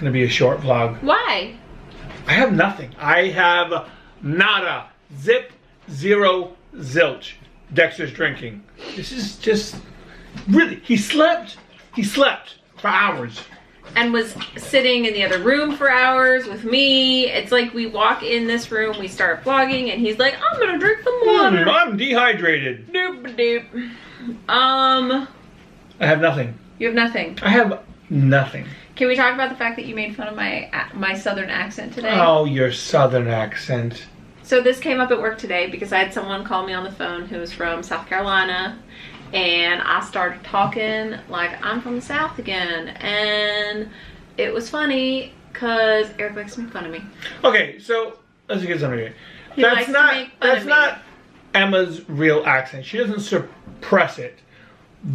gonna be a short vlog. Why? I have nothing. I have nada. Zip, zero, zilch. Dexter's drinking. This is just really. He slept for hours. And was sitting in the other room for hours with me. It's like we walk in this room, we start vlogging, and he's like, I'm gonna drink some water. I'm dehydrated. Doop doop. I have nothing. You have nothing. I have nothing. Can we talk about the fact that you made fun of my southern accent today? Oh, your southern accent. So this came up at work today because I had someone call me on the phone who was from South Carolina. And I started talking like I'm from the South again. And it was funny because Eric likes to make fun of me. Okay, so let's get something here. He likes to That's not Emma's real accent. She doesn't suppress it.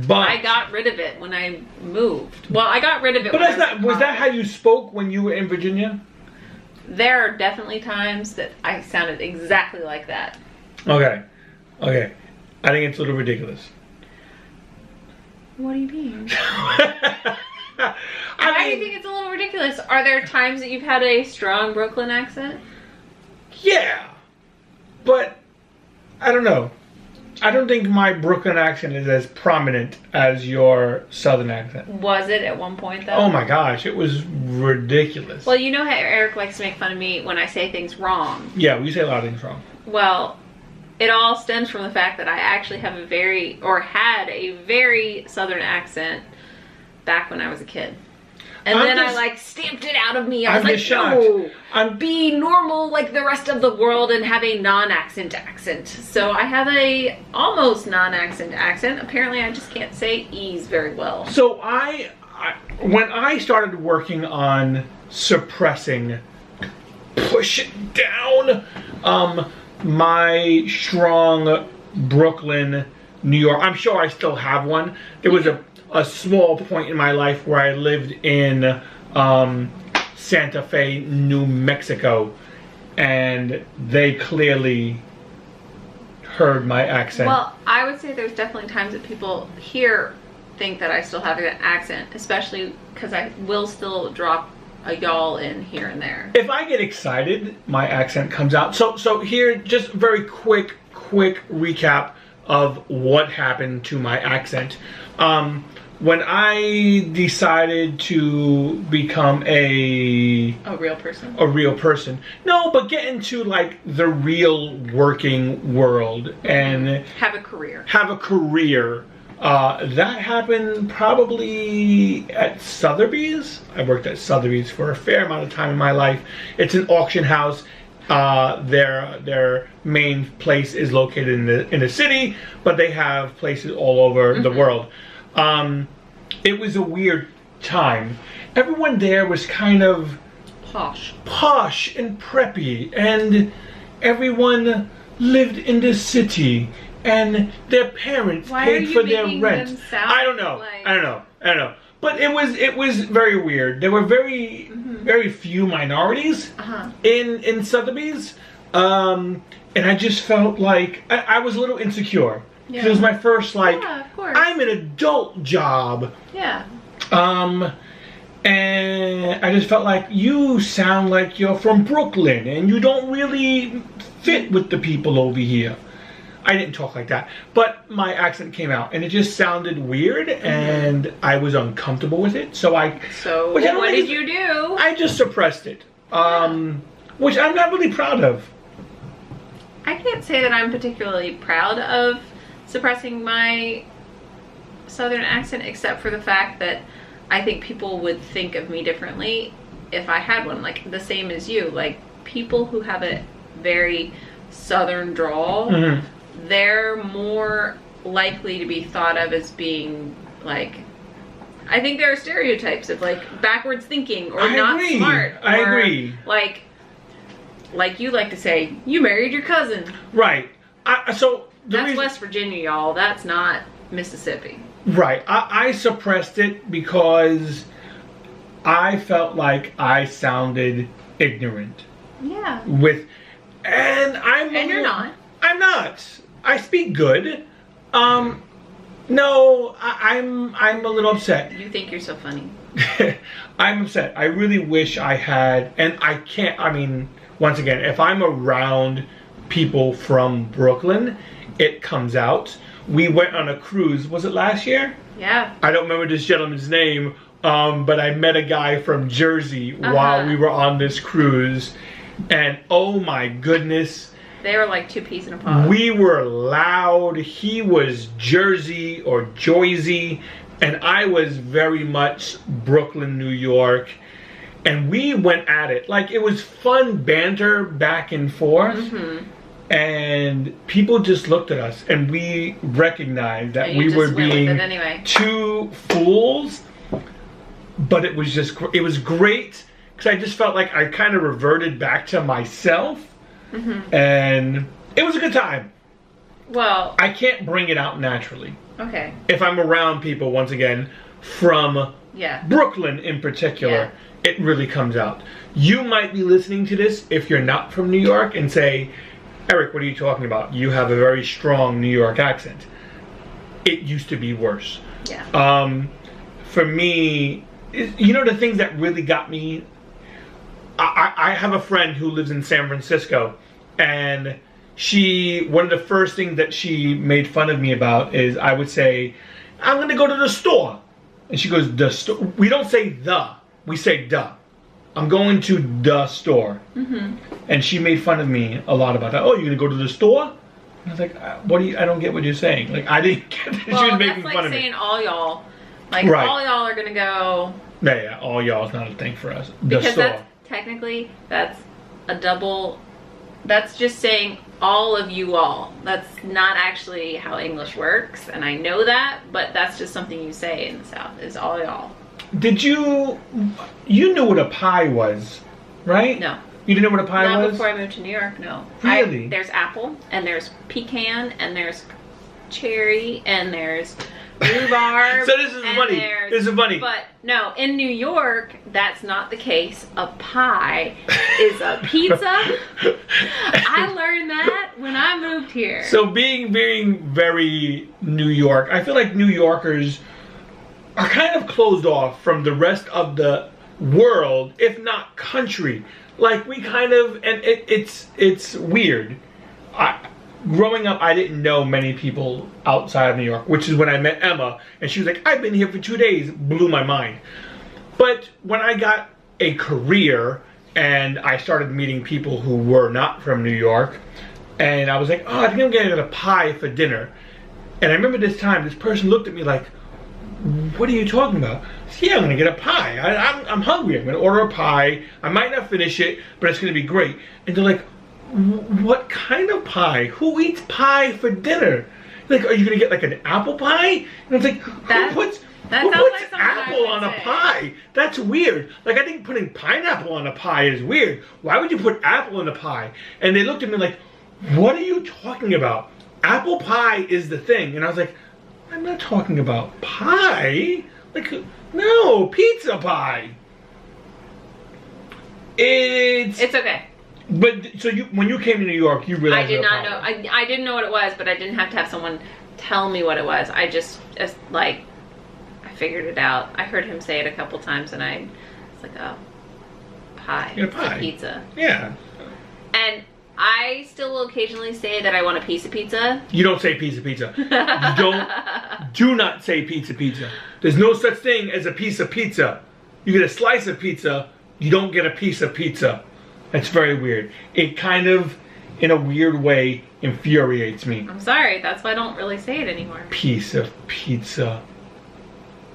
But I got rid of it when I moved. Well, I got rid of it. But was that how you spoke when you were in Virginia? There are definitely times that I sounded exactly like that. Okay. I think it's a little ridiculous. What do you mean? Why do you think it's a little ridiculous? Are there times that you've had a strong Brooklyn accent? Yeah. But I don't know. I don't think my Brooklyn accent is as prominent as your southern accent. Was it at one point though? Oh my gosh, it was ridiculous. Well, you know how Eric likes to make fun of me when I say things wrong. Yeah, we say a lot of things wrong. Well, it all stems from the fact that I actually have had a very southern accent back when I was a kid. And then I like stamped it out of me. I was like, no, be normal like the rest of the world and have a non-accent accent. So I have a almost non-accent accent. Apparently I just can't say E's very well. So when I started working on suppressing, pushing down my strong Brooklyn, New York. I'm sure I still have one. There was a small point in my life where I lived in Santa Fe, New Mexico, and they clearly heard my accent. Well, I would say there's definitely times that people here think that I still have an accent, especially because I will still drop a y'all in here and there. If I get excited, my accent comes out. So here, just very quick recap of what happened to my accent. When I decided to become a real person. A real person. No, but get into like the real working world and have a career. That happened probably at Sotheby's. I worked at Sotheby's for a fair amount of time in my life. It's an auction house. Their main place is located in the city, but they have places all over the world. It was a weird time. Everyone there was kind of posh and preppy, and everyone lived in the city. And their parents paid for their rent. I don't know. But it was very weird. There were very few minorities in Sotheby's, and I just felt like I was a little insecure. Yeah. It was my first I'm an adult job. Yeah. And I just felt like you sound like you're from Brooklyn and you don't really fit with the people over here. I didn't talk like that, but my accent came out, and it just sounded weird, and I was uncomfortable with it. So what did you do? I just suppressed it, which I'm not really proud of. I can't say that I'm particularly proud of suppressing my southern accent, except for the fact that I think people would think of me differently if I had one, like the same as you. Like people who have a very southern drawl. They're more likely to be thought of as being like, I think there are stereotypes of like backwards thinking or not smart. I agree. Like you like to say, you married your cousin. Right. That's West Virginia, y'all. That's not Mississippi. Right. I suppressed it because I felt like I sounded ignorant. Yeah. And you're not. I'm not. I speak good. No, I'm a little upset. You think you're so funny. I'm upset. I really wish I had, and I can't, I mean, once again, if I'm around people from Brooklyn, it comes out. We went on a cruise, was it last year? Yeah. I don't remember this gentleman's name, but I met a guy from Jersey while we were on this cruise, and oh my goodness. They were like two peas in a pod. We were loud. He was Jersey or Joyzy, and I was very much Brooklyn, New York. And we went at it. Like, it was fun banter back and forth. And people just looked at us, and we recognized that we were being two fools. But it was just, it was great, because I just felt like I kind of reverted back to myself. And it was a good time. Well, I can't bring it out naturally. Okay. If I'm around people, once again, from Brooklyn in particular, it really comes out. You might be listening to this if you're not from New York and say, Eric, what are you talking about? You have a very strong New York accent. It used to be worse. Yeah. For me, you know the things that really got me? I have a friend who lives in San Francisco, and one of the first things that she made fun of me about is I would say, I'm going to go to the store. And she goes, the store? We don't say the, we say duh. I'm going to the store. And she made fun of me a lot about that. Oh, you're going to go to the store? And I was like, what do you, I don't get what you're saying. Like, I didn't get that. Well, she was making like fun of me. saying all y'all. Like, all y'all are going to go. Yeah, all y'all is not a thing for us. The because store. Technically, that's a double, that's just saying all of you all. That's not actually how English works, and I know that, but that's just something you say in the South, is all y'all. Did you knew what a pie was, right? No. You didn't know what a pie was? Not before I moved to New York, no. Really? There's apple, and there's pecan, and there's cherry, and there's rhubarb. So this is funny. This is funny. But no, in New York, that's not the case. A pie is a pizza. I learned that when I moved here. So being very New York, I feel like New Yorkers are kind of closed off from the rest of the world, if not country. Like we kind of, and it's weird. Growing up, I didn't know many people outside of New York, which is when I met Emma, and she was like, I've been here for 2 days, blew my mind. But when I got a career, and I started meeting people who were not from New York, and I was like, oh, I think I'm gonna get a pie for dinner. And I remember this time, this person looked at me like, what are you talking about? I said, yeah, I'm gonna get a pie. I'm hungry, I'm gonna order a pie. I might not finish it, but it's gonna be great. And they're like, what kind of pie? Who eats pie for dinner? Like, are you gonna get like an apple pie? And I was like, who puts apple on a pie? That's weird. Like, I think putting pineapple on a pie is weird. Why would you put apple in a pie? And they looked at me like, what are you talking about? Apple pie is the thing. And I was like, I'm not talking about pie. Like, no, pizza pie. It's okay. But so when you came to New York, you realized I did not know. I didn't know what it was, but I didn't have to have someone tell me what it was. I just like I figured it out. I heard him say it a couple times, and I was like, oh, pie. It's pie. A pizza. Yeah. And I still occasionally say that I want a piece of pizza. You don't say piece of pizza. Do not say pizza pizza. There's no such thing as a piece of pizza. You get a slice of pizza. You don't get a piece of pizza. That's very weird. It kind of, in a weird way, infuriates me. I'm sorry, that's why I don't really say it anymore. Piece of pizza.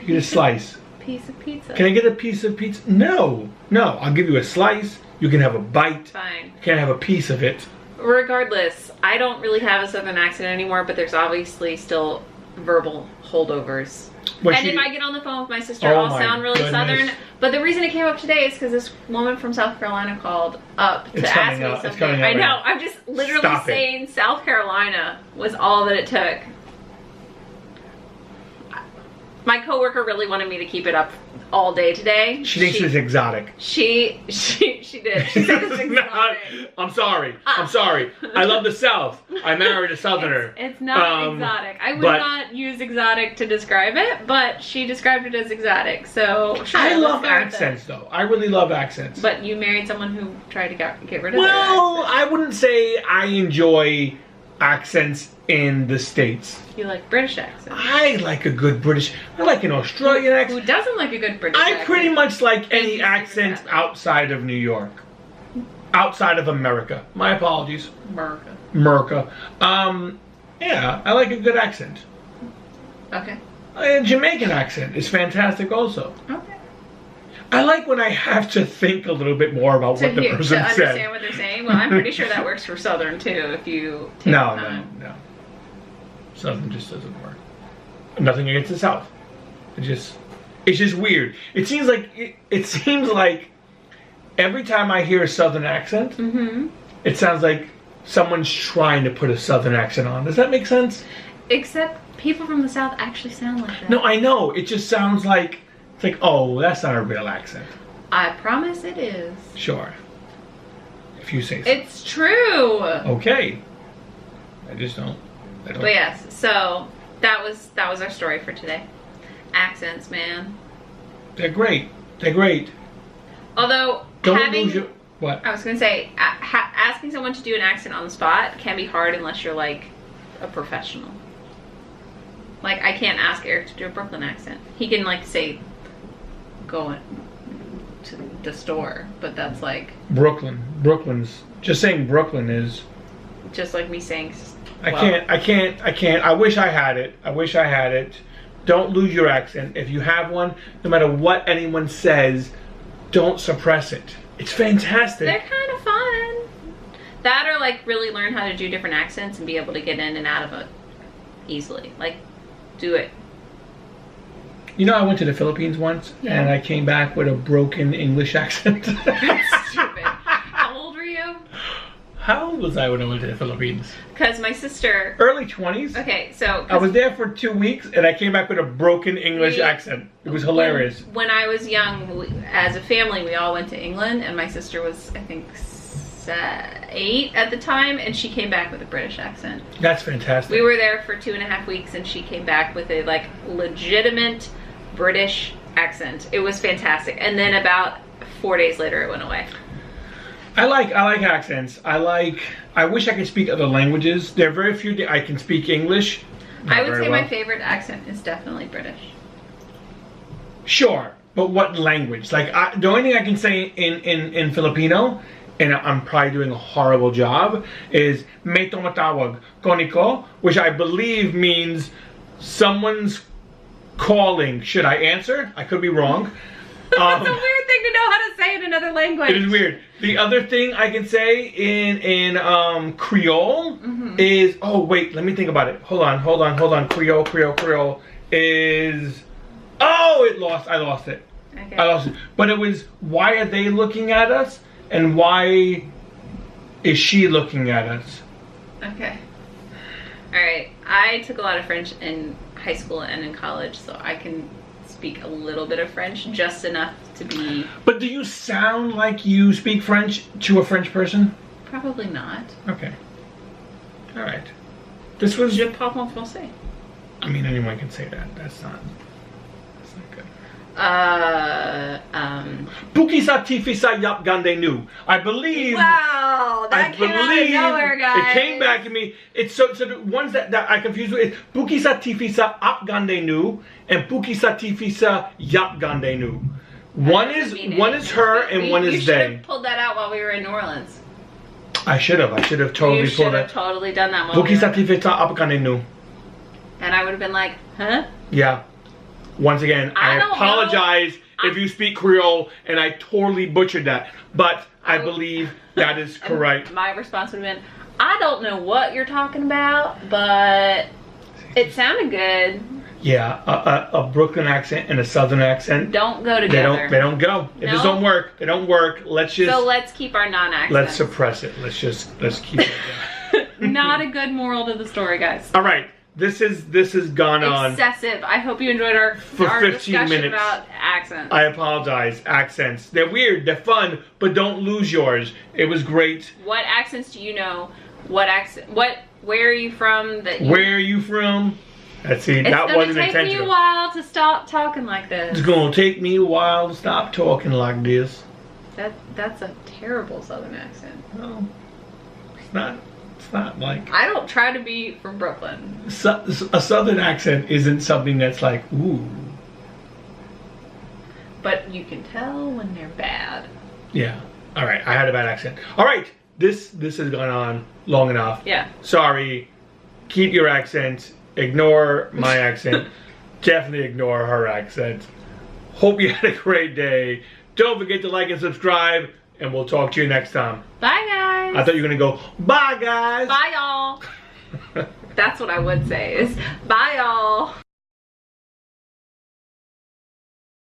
You get a slice. Piece of pizza. Can I get a piece of pizza? No. No, I'll give you a slice. You can have a bite. Fine. You can't have a piece of it. Regardless, I don't really have a southern accent anymore, but there's obviously still verbal holdovers. If I get on the phone with my sister, I'll sound really southern. But the reason it came up today is because this woman from South Carolina called up to ask me something. I know. I'm just literally saying South Carolina was all that it took. My coworker really wanted me to keep it up all day today. She thinks it's exotic. She did. She said it's exotic. I'm sorry. I love the South. I married a Southerner. It's not exotic. I would not use exotic to describe it, but she described it as exotic. So sure, I love accents, though. I really love accents. But you married someone who tried to get rid of Well, I wouldn't say I enjoy accents in the States. You like British accents. I like a good British. I like an Australian accent. Who doesn't like a good British accent? I pretty much like any accent outside of New York. Outside of America. My apologies. America. Yeah, I like a good accent. Okay. A Jamaican accent is fantastic also. Okay. I like when I have to think a little bit more about what the person said. To understand what they're saying? Well, I'm pretty sure that works for Southern too, if you take No. Southern just doesn't work. Nothing against the South. It's just weird. It seems like every time I hear a Southern accent, it sounds like someone's trying to put a Southern accent on. Does that make sense? Except people from the South actually sound like that. No, I know. It just sounds like, it's like, oh, that's not a real accent. I promise it is. Sure. If you say so. It's true. Okay. I just don't. But yes, so that was our story for today. Accents, man. They're great. They're great. Although what? I was gonna say, asking someone to do an accent on the spot can be hard unless you're like a professional. Like, I can't ask Eric to do a Brooklyn accent. He can like say, going to the store, but that's like Brooklyn's just saying Brooklyn is just like me saying. I can't. I wish I had it. Don't lose your accent. If you have one, no matter what anyone says, don't suppress it. It's fantastic. They're kind of fun. That or like really learn how to do different accents and be able to get in and out of it easily. Like, do it. You know, I went to the Philippines once, and I came back with a broken English accent. That's stupid. How old were you? How old was I when I went to the Philippines? Because my sister... Early 20s. Okay, so... I was there for 2 weeks, and I came back with a broken English accent. It was hilarious. When I was young, as a family, we all went to England, and my sister was, I think, 8 at the time, and she came back with a British accent. That's fantastic. We were there for 2.5 weeks, and she came back with a, like, legitimate British accent. It was fantastic. And then about 4 days later, it went away. I like accents. I wish I could speak other languages. There are very few that I can speak English. I would say my favorite accent is definitely British. Sure, but what language? Like, the only thing I can say in Filipino, and I'm probably doing a horrible job, is may tumatawag koniko, which I believe means someone's calling. Should I answer? I could be wrong. That's a weird thing to know how to say in another language. It is weird. The other thing I can say in Creole is, oh wait, let me think about it. Hold on. Creole is, I lost it. Okay. I lost it. But it was, why are they looking at us? And why is she looking at us? Okay. Alright. I took a lot of French in high school and in college, so I can speak a little bit of French, just enough to be... But do you sound like you speak French to a French person? Probably not. Okay. Alright. This was... Je parle en français. I mean, anyone can say that. That's not good. Buki sa tifi sa yap gande nu. I believe... Wow! That came out of nowhere, guys. It came back to me. It's so the ones that I confused with is Buki sa tifi sa ap gande nu and Buki sa tifi sa yap gande nu. One is her and one is they. You should have pulled that out while we were in New Orleans. I should have totally pulled that. You should have totally done that while Buki sa tifi sa ap gande nu. And I would have been like, huh? Yeah. Once again, I apologize if you speak Creole and I totally butchered that. But I believe that is correct. My response would have been, I don't know what you're talking about, but it sounded good. Yeah, a Brooklyn accent and a Southern accent don't go together. They don't go. If this don't work, they don't work. Let's keep our non-accents. Let's suppress it. Let's keep it. Not a good moral to the story, guys. All right. this has gone on excessive. I hope you enjoyed our 15 discussion minutes. about accents. I apologize. Accents. They're weird. They're fun, but don't lose yours. It was great. What accents do you know? What accent? Where are you from? Where are you from? Let's see. That wasn't intentional. It's gonna take me a while to stop talking like this. It's gonna take me a while to stop talking like this. That's a terrible Southern accent. No, it's not. It's not like. I don't try to be from Brooklyn. A Southern accent isn't something that's like ooh. But you can tell when they're bad. Yeah. All right. I had a bad accent. All right. This has gone on long enough. Yeah. Sorry. Keep your accent. Ignore my accent. Definitely ignore her accent. Hope you had a great day. Don't forget to like and subscribe, and we'll talk to you next time. Bye, guys. I thought you were going to go, bye, guys. Bye, y'all. That's what I would say is, bye, y'all.